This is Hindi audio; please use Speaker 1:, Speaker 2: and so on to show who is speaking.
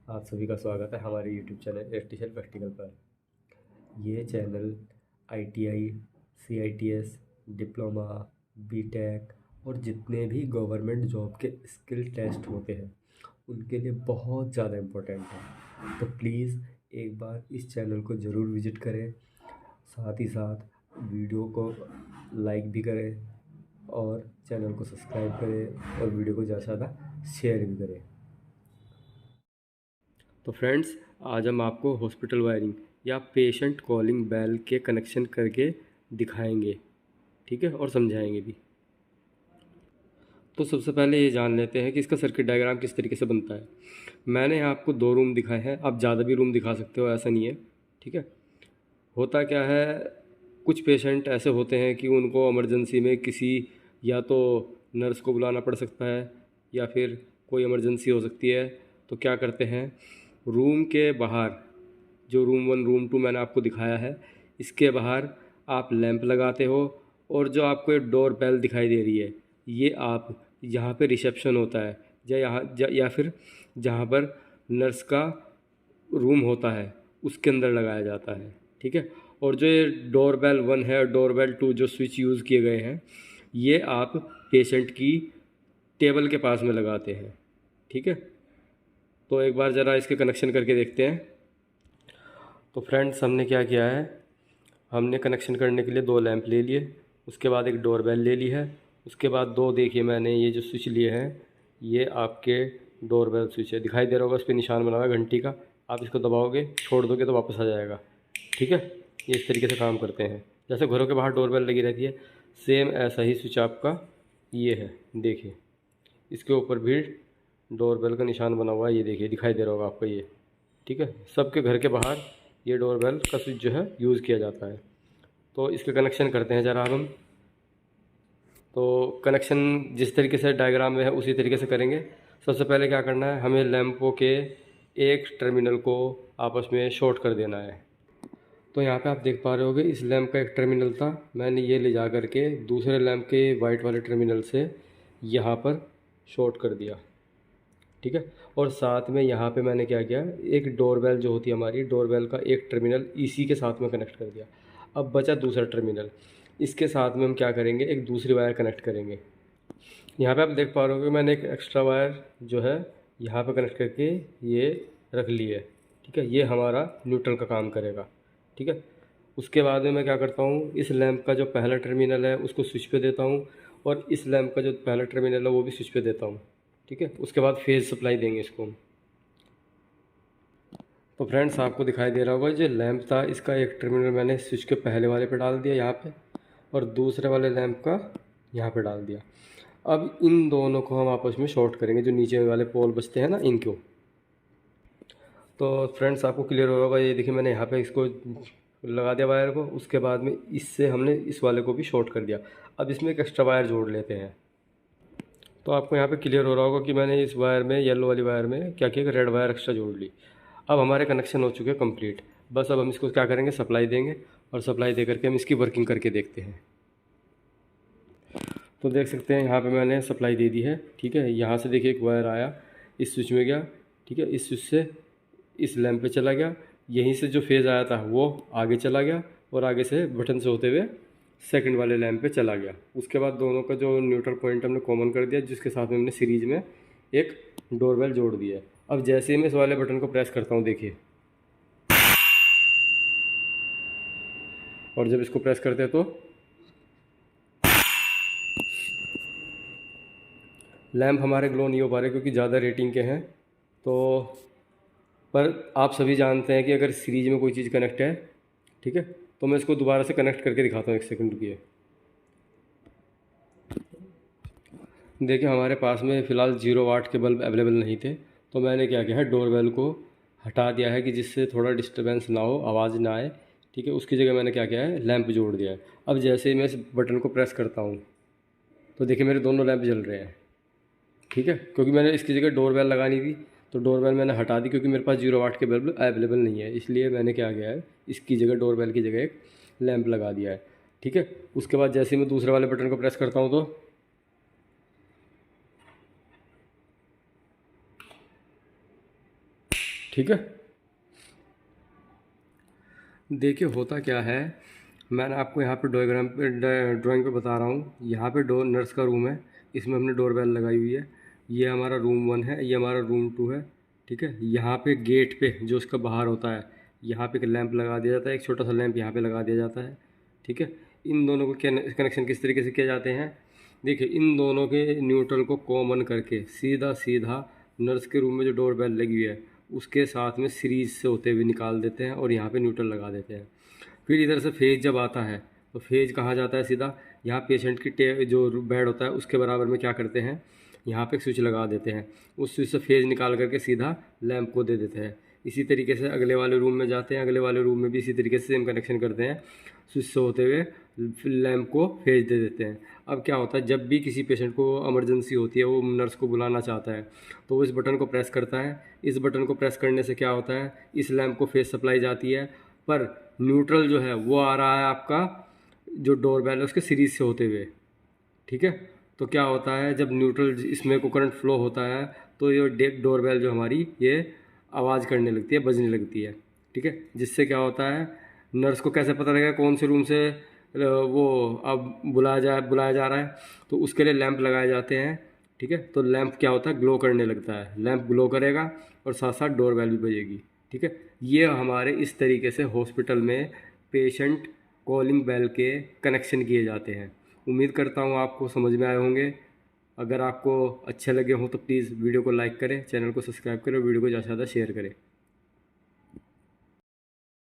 Speaker 1: आप सभी का स्वागत है हमारे यूट्यूब चैनल इलेक्ट्रिशियन प्रैक्टिकल पर। ये channel ITI, CITS, diploma, B Tech और जितने भी गवर्नमेंट जॉब के स्किल टेस्ट होते हैं उनके लिए बहुत ज़्यादा इम्पोर्टेंट है। तो प्लीज़ एक बार इस चैनल को ज़रूर विज़िट करें, साथ ही साथ वीडियो को लाइक भी करें और चैनल को सब्सक्राइब करें और वीडियो को ज़्यादा से ज़्यादा शेयर भी करें। तो फ्रेंड्स, आज हम आपको हॉस्पिटल वायरिंग या पेशेंट कॉलिंग बेल के कनेक्शन करके दिखाएंगे, ठीक है, और समझाएंगे भी। तो सबसे पहले ये जान लेते हैं कि इसका सर्किट डायग्राम किस तरीके से बनता है। मैंने यहाँ आपको 2 रूम दिखाए हैं, आप ज़्यादा भी रूम दिखा सकते हो, ऐसा नहीं है, ठीक है। होता क्या है, कुछ पेशेंट ऐसे होते हैं कि उनको इमरजेंसी में किसी या तो नर्स को बुलाना पड़ सकता है या फिर कोई इमरजेंसी हो सकती है। तो क्या करते हैं, रूम के बाहर, जो रूम 1 रूम 2 मैंने आपको दिखाया है, इसके बाहर आप लैंप लगाते हो और जो आपको एक डोर बेल दिखाई दे रही है, ये आप जहाँ पे रिसेप्शन होता है या फिर जहाँ पर नर्स का रूम होता है उसके अंदर लगाया जाता है, ठीक है। और जो ये डोर बेल 1 है और डोर बेल 2 जो स्विच यूज़ किए गए हैं, ये आप पेशेंट की टेबल के पास में लगाते हैं, ठीक है। तो एक बार ज़रा इसके कनेक्शन करके देखते हैं। तो फ्रेंड्स, हमने क्या किया है, हमने कनेक्शन करने के लिए 2 लैंप ले लिए, उसके बाद एक डोरबेल ले ली है, उसके बाद 2 देखिए मैंने ये जो स्विच लिए हैं, ये आपके डोरबेल स्विच है, दिखाई दे रहा होगा, उस पर निशान बना हुआ है घंटी का। आप इसको दबाओगे, छोड़ दोगे तो वापस आ जाएगा, ठीक है। ये इस तरीके से काम करते हैं, जैसे घरों के बाहर डोरबेल लगी रहती है, सेम ऐसा ही स्विच आपका ये है। देखिए, इसके ऊपर भी डोरबेल का निशान बना हुआ है, ये देखिए दिखाई दे रहा होगा आपको ये, ठीक है। सबके घर के बाहर ये डोरबेल का स्विच जो है यूज़ किया जाता है। तो इसके कनेक्शन करते हैं ज़रा हम। तो कनेक्शन जिस तरीके से डायग्राम में है उसी तरीके से करेंगे। सबसे पहले क्या करना है, हमें लैंपों के एक टर्मिनल को आपस में शॉर्ट कर देना है। तो यहाँ पे आप देख पा रहे होगे, इस लैंप का एक टर्मिनल था, मैंने ये ले जा करके दूसरे लैंप के वाइट वाले टर्मिनल से यहाँ पर शॉर्ट कर दिया, ठीक है। और साथ में यहाँ पे मैंने क्या किया, एक डोरबेल जो होती है हमारी, डोरबेल का एक टर्मिनल इसी के साथ में कनेक्ट कर दिया। अब बचा दूसरा टर्मिनल, इसके साथ में हम क्या करेंगे, एक दूसरी वायर कनेक्ट करेंगे। यहाँ पे आप देख पा रहे हो कि मैंने एक एक्स्ट्रा वायर जो है यहाँ पे कनेक्ट करके ये रख ली है, ठीक है। ये हमारा न्यूट्रल का काम करेगा, ठीक है। उसके बाद में मैं क्या करता हूँ, इस लैंप का जो पहला टर्मिनल है उसको स्विच पे देता हूँ और इस लैंप का जो पहला टर्मिनल है वो भी स्विच पे देता हूँ, ठीक है। उसके बाद फेज़ सप्लाई देंगे इसको हम। तो फ्रेंड्स, आपको दिखाई दे रहा होगा, जो लैंप था इसका एक टर्मिनल मैंने स्विच के पहले वाले पे डाल दिया यहाँ पे, और दूसरे वाले लैंप का यहाँ पे डाल दिया। अब इन दोनों को हम आपस में शॉर्ट करेंगे, जो नीचे वाले पोल बचते हैं ना इनको। तो फ्रेंड्स, आपको क्लियर हो होगा, ये देखिए मैंने यहाँ पे इसको लगा दिया वायर को, उसके बाद में इससे हमने इस वाले को भी शॉर्ट कर दिया। अब इसमें एक एक्स्ट्रा वायर जोड़ लेते हैं। तो आपको यहाँ पे क्लियर हो रहा होगा कि मैंने इस वायर में, येलो वाली वायर में क्या किया, रेड वायर एक्स्ट्रा जोड़ ली। अब हमारे कनेक्शन हो चुके हैं कंप्लीट। बस अब हम इसको क्या करेंगे, सप्लाई देंगे, और सप्लाई दे करके हम इसकी वर्किंग करके देखते हैं। तो देख सकते हैं यहाँ पे मैंने सप्लाई दे दी है, ठीक है। यहाँ से देखिए एक वायर आया, इस स्विच में गया, ठीक है, इस स्विच से इस लैंप पे चला गया, यहीं से जो फेज़ आया था वो आगे चला गया और आगे से बटन से होते हुए सेकंड वाले लैंप पे चला गया। उसके बाद दोनों का जो न्यूट्रल पॉइंट हमने कॉमन कर दिया, जिसके साथ में हमने सीरीज में एक डोरबेल जोड़ दिया है। अब जैसे ही मैं इस वाले बटन को प्रेस करता हूँ, देखिए, और जब इसको प्रेस करते हैं तो लैंप हमारे ग्लो नहीं हो पा रहे क्योंकि ज़्यादा रेटिंग के हैं। तो पर आप सभी जानते हैं कि अगर सीरीज में कोई चीज़ कनेक्ट है, ठीक है, तो मैं इसको दोबारा से कनेक्ट करके दिखाता हूँ, 1 सेकंड रुकिए। देखिए, हमारे पास में फ़िलहाल 0 वाट के बल्ब अवेलेबल नहीं थे, तो मैंने क्या किया है, डोरबेल को हटा दिया है कि जिससे थोड़ा डिस्टर्बेंस ना हो, आवाज़ ना आए, ठीक है। उसकी जगह मैंने क्या किया है, लैंप जोड़ दिया है। अब जैसे ही मैं इस बटन को प्रेस करता हूँ तो देखिए मेरे दोनों लैंप जल रहे हैं, ठीक है, क्योंकि मैंने इसकी जगह डोरबेल लगानी थी, तो डोरबेल मैंने हटा दी क्योंकि मेरे पास 0 वाट के बल्ब अवेलेबल नहीं है, इसलिए मैंने क्या किया है, इसकी जगह डोरबेल की जगह एक लैंप लगा दिया है, ठीक है। उसके बाद जैसे ही मैं दूसरे वाले बटन को प्रेस करता हूँ तो ठीक है। देखिए होता क्या है, मैंने आपको यहाँ पे ड्राइंग पे बता रहा हूँ। यहाँ पे डोर नर्स का रूम है, इसमें हमने डोरबेल लगाई हुई है। ये हमारा रूम 1 है, ये हमारा रूम 2 है। ठीक है, यहाँ पे गेट पे जो उसका बाहर होता है, यहाँ पे एक लैंप लगा दिया जाता है, एक छोटा सा लैंप यहाँ पे लगा दिया जाता है। ठीक है, इन दोनों को कनेक्शन किस तरीके से किए जाते हैं, देखिए इन दोनों के न्यूट्रल को कॉमन करके सीधा सीधा नर्स के रूम में जो डोरबेल लगी हुई है उसके साथ में सीरीज से होते हुए निकाल देते हैं और यहाँ पे न्यूट्रल लगा देते हैं। फिर इधर से फेज जब आता है तो फेज कहाँ जाता है, सीधा यहाँ पेशेंट की जो बेड होता है उसके बराबर में क्या करते हैं, यहाँ पे एक स्विच लगा देते हैं। उस स्विच से फेज निकाल करके सीधा लैंप को दे देते हैं। इसी तरीके से अगले वाले रूम में जाते हैं, अगले वाले रूम में भी इसी तरीके से सेम कनेक्शन करते हैं, स्विच से होते हुए लैंप को फेज दे देते हैं। अब क्या होता है, जब भी किसी पेशेंट को इमरजेंसी होती है, वो नर्स को बुलाना चाहता है तो वो इस बटन को प्रेस करता है। इस बटन को प्रेस करने से क्या होता है, इस लैंप को फेज सप्लाई जाती है, पर न्यूट्रल जो है वो आ रहा है आपका जो डोरबेल है उसके सीरीज से होते हुए। ठीक है, तो क्या होता है, जब न्यूट्रल इसमें को करंट फ्लो होता है तो ये डोरबेल जो हमारी ये आवाज़ करने लगती है, बजने लगती है। ठीक है, जिससे क्या होता है, नर्स को कैसे पता लगेगा कौन से रूम से वो अब बुलाया जा रहा है, तो उसके लिए लैंप लगाए जाते हैं। ठीक है, तो लैंप क्या होता है, ग्लो करने लगता है, लैंप ग्लो करेगा और साथ साथ डोरबेल भी बजेगी। ठीक है, ये हमारे इस तरीके से हॉस्पिटल में पेशेंट कॉलिंग बेल के कनेक्शन किए जाते हैं। उम्मीद करता हूँ आपको समझ में आए होंगे। अगर आपको अच्छे लगे हों तो प्लीज़ वीडियो को लाइक करें, चैनल को सब्सक्राइब करें और वीडियो को ज़्यादा से ज़्यादा शेयर करें।